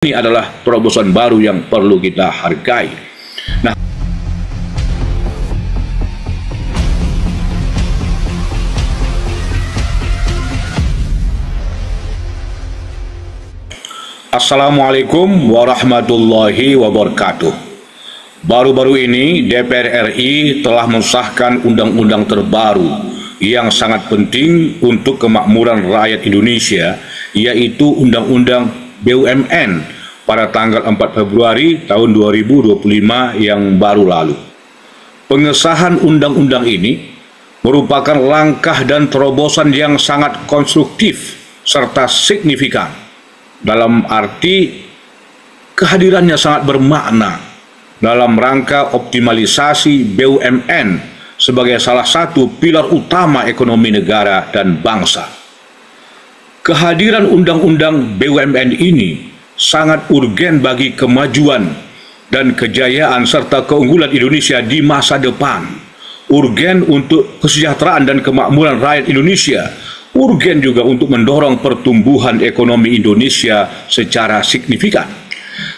Ini adalah terobosan baru yang perlu kita hargai. Nah, Assalamualaikum warahmatullahi wabarakatuh. Baru-baru ini DPR RI telah mensahkan undang-undang terbaru yang sangat penting untuk kemakmuran rakyat Indonesia, yaitu Undang-Undang BUMN pada tanggal 4 Februari tahun 2025 yang baru lalu. Pengesahan undang-undang ini merupakan langkah dan terobosan yang sangat konstruktif serta signifikan, dalam arti kehadirannya sangat bermakna dalam rangka optimalisasi BUMN sebagai salah satu pilar utama ekonomi negara dan bangsa. Kehadiran undang-undang BUMN ini sangat urgen bagi kemajuan dan kejayaan serta keunggulan Indonesia di masa depan. Urgen untuk kesejahteraan dan kemakmuran rakyat Indonesia. Urgen juga untuk mendorong pertumbuhan ekonomi Indonesia secara signifikan.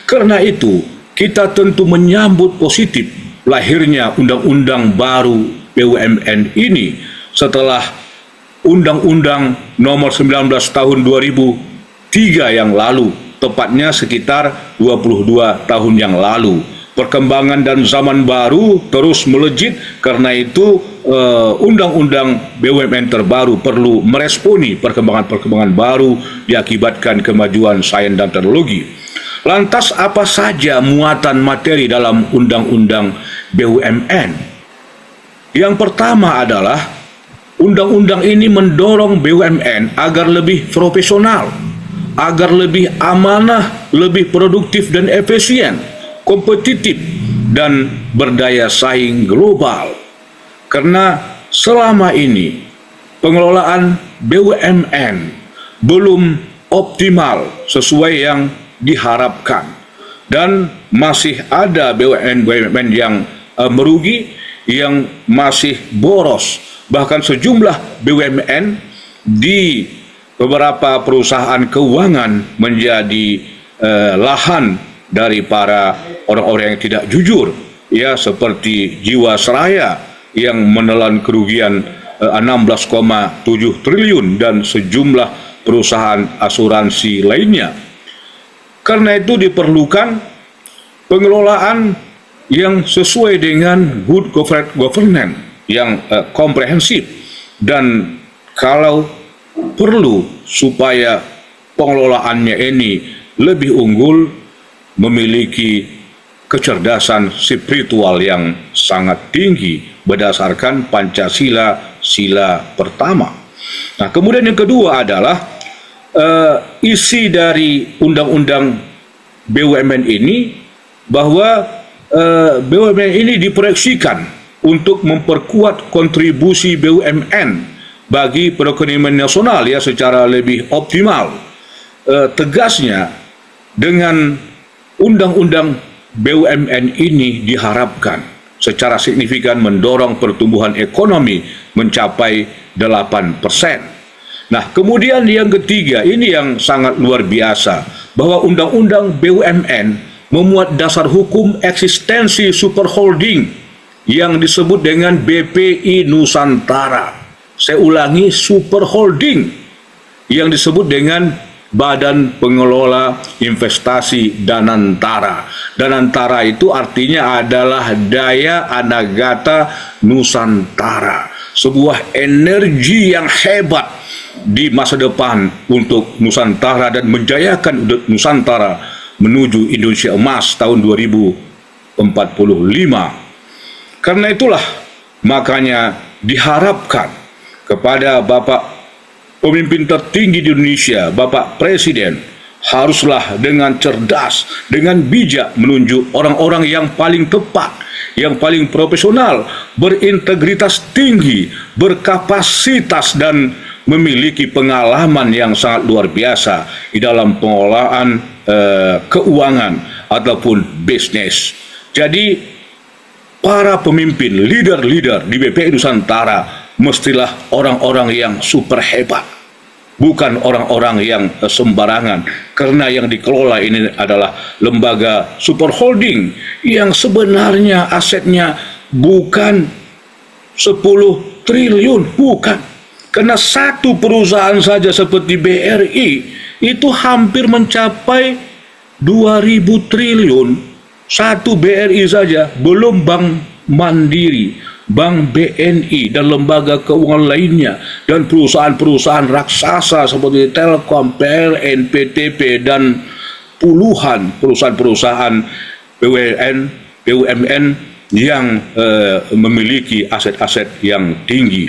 Karena itu, kita tentu menyambut positif lahirnya undang-undang baru BUMN ini setelah Undang-Undang Nomor 19 Tahun 2003 yang lalu, tepatnya sekitar 22 tahun yang lalu. Perkembangan dan zaman baru terus melejit, karena itu undang-undang BUMN terbaru perlu meresponi perkembangan-perkembangan baru diakibatkan kemajuan sains dan teknologi. Lantas apa saja muatan materi dalam undang-undang BUMN? Yang pertama adalah undang-undang ini mendorong BUMN agar lebih profesional, agar lebih amanah, lebih produktif dan efisien, kompetitif, dan berdaya saing global. Karena selama ini pengelolaan BUMN belum optimal sesuai yang diharapkan, dan masih ada BUMN yang merugi, yang masih boros. Bahkan sejumlah BUMN di beberapa perusahaan keuangan menjadi lahan dari para orang-orang yang tidak jujur, ya, seperti Jiwasraya yang menelan kerugian 16,7 triliun dan sejumlah perusahaan asuransi lainnya. Karena itu diperlukan pengelolaan yang sesuai dengan good corporate governance yang komprehensif, dan kalau perlu supaya pengelolaannya ini lebih unggul, memiliki kecerdasan spiritual yang sangat tinggi berdasarkan Pancasila, sila pertama. Nah, kemudian yang kedua adalah isi dari undang-undang BUMN ini, bahwa BUMN ini diproyeksikan untuk memperkuat kontribusi BUMN bagi perekonomian nasional, ya, secara lebih optimal. Tegasnya, dengan undang-undang BUMN ini diharapkan secara signifikan mendorong pertumbuhan ekonomi mencapai 8%. Nah, kemudian yang ketiga, ini yang sangat luar biasa, bahwa undang-undang BUMN memuat dasar hukum eksistensi superholding yang disebut dengan BPI Nusantara. Saya ulangi, superholding yang disebut dengan Badan Pengelola Investasi Danantara. Danantara itu artinya adalah Daya Anagata Nusantara, sebuah energi yang hebat di masa depan untuk Nusantara dan menjayakan Nusantara menuju Indonesia Emas tahun 2045. Karena itulah makanya diharapkan kepada Bapak pemimpin tertinggi di Indonesia, Bapak Presiden, haruslah dengan cerdas, dengan bijak menunjuk orang-orang yang paling tepat, yang paling profesional, berintegritas tinggi, berkapasitas, dan memiliki pengalaman yang sangat luar biasa di dalam pengelolaan keuangan ataupun bisnis. Jadi para pemimpin, leader-leader di BPI Nusantara mestilah orang-orang yang super hebat, bukan orang-orang yang sembarangan, karena yang dikelola ini adalah lembaga super holding yang sebenarnya asetnya bukan 10 triliun, bukan. Karena satu perusahaan saja seperti BRI itu hampir mencapai 2.000 triliun. Satu BRI saja, belum Bank Mandiri, Bank BNI, dan lembaga keuangan lainnya, dan perusahaan-perusahaan raksasa seperti Telkom, PLN, PTP, dan puluhan perusahaan-perusahaan BUMN yang memiliki aset-aset yang tinggi.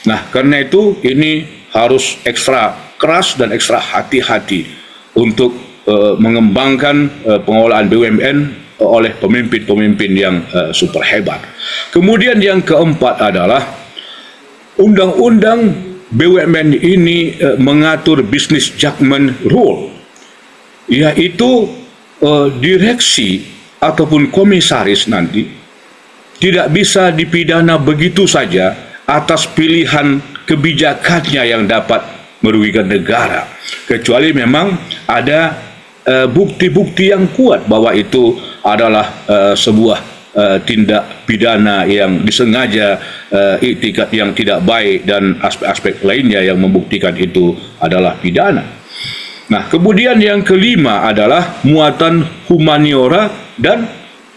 Nah, karena itu ini harus ekstra keras dan ekstra hati-hati untuk mengembangkan pengelolaan BUMN oleh pemimpin-pemimpin yang super hebat. Kemudian yang keempat adalah undang-undang BUMN ini mengatur business judgment rule, yaitu direksi ataupun komisaris nanti tidak bisa dipidana begitu saja atas pilihan kebijakannya yang dapat merugikan negara, kecuali memang ada bukti-bukti yang kuat bahwa itu adalah sebuah tindak pidana yang disengaja, iktikat yang tidak baik, dan aspek-aspek lainnya yang membuktikan itu adalah pidana. Nah, kemudian yang kelima adalah muatan humaniora dan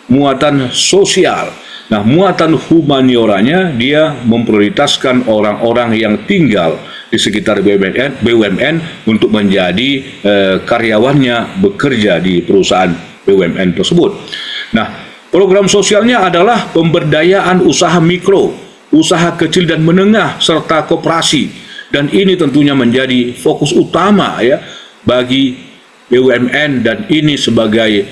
muatan sosial. Nah, muatan humanioranya dia memprioritaskan orang-orang yang tinggal di sekitar BUMN untuk menjadi karyawannya bekerja di perusahaan BUMN tersebut. Nah, program sosialnya adalah pemberdayaan usaha mikro, usaha kecil dan menengah, serta koperasi. Dan ini tentunya menjadi fokus utama ya bagi BUMN, dan ini sebagai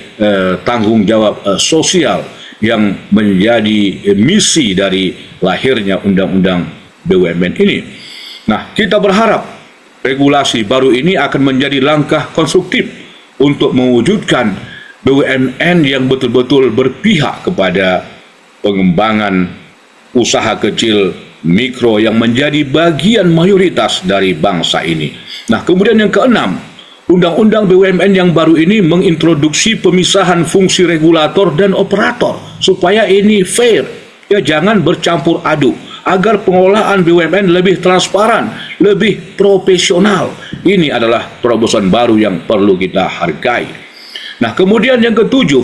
tanggung jawab sosial yang menjadi misi dari lahirnya undang-undang BUMN ini. Nah, kita berharap regulasi baru ini akan menjadi langkah konstruktif untuk mewujudkan BUMN yang betul-betul berpihak kepada pengembangan usaha kecil mikro yang menjadi bagian mayoritas dari bangsa ini. Nah, kemudian yang keenam, undang-undang BUMN yang baru ini mengintroduksi pemisahan fungsi regulator dan operator supaya ini fair, ya, jangan bercampur aduk, agar pengelolaan BUMN lebih transparan, lebih profesional. Ini adalah terobosan baru yang perlu kita hargai. Nah, kemudian yang ketujuh,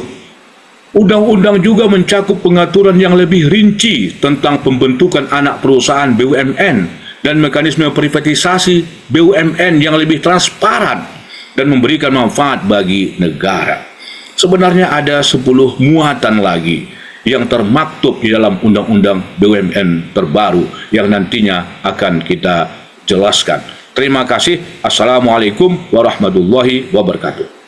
undang-undang juga mencakup pengaturan yang lebih rinci tentang pembentukan anak perusahaan BUMN dan mekanisme privatisasi BUMN yang lebih transparan dan memberikan manfaat bagi negara. Sebenarnya ada 10 muatan lagi yang termaktub di dalam undang-undang BUMN terbaru yang nantinya akan kita jelaskan. Terima kasih. Assalamualaikum warahmatullahi wabarakatuh.